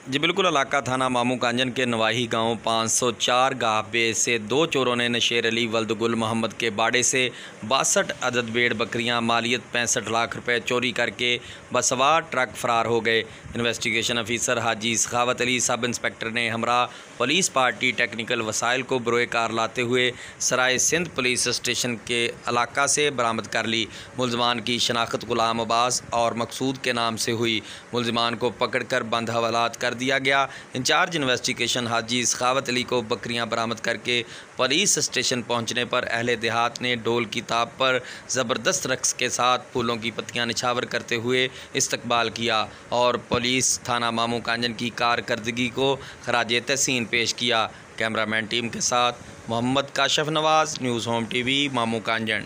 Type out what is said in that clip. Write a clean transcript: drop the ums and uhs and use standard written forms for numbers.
जी बिल्कुल, इलाका थाना मामू कांजन के नवाही गांव 504 गाहबे से दो चोरों ने नशेर अली वल्द गुल मोहम्मद के बाड़े से 62 अदद भेड़ बकरियां मालियत 65 लाख रुपए चोरी करके बसवार ट्रक फरार हो गए। इन्वेस्टिगेशन अफीसर हाजी सखावत अली सब इंस्पेक्टर ने हमरा पुलिस पार्टी टेक्निकल वसाइल को बरोए कार लाते हुए सराय सिंध पुलिस स्टेशन के इलाका से बरामद कर ली। मुलजमान की शनाख्त गुलाम अब्बास और मकसूद के नाम से हुई। मुलजमान को पकड़कर बंद हवालात कर दिया गया। इंचार्ज इन्वेस्टिगेशन हाजी सखावत अली को बकरियां बरामद करके पुलिस स्टेशन पहुंचने पर अहले देहात ने ढोल की ताब पर ज़बरदस्त रक्स के साथ फूलों की पत्तियां निछावर करते हुए इस्तकबाल किया और पुलिस थाना मामू कांजन की कारकर्दगी को खराजे तहसीन पेश किया। कैमरामैन टीम के साथ मोहम्मद काशफ नवाज़, न्यूज़ होम टीवी, मामू कांजन।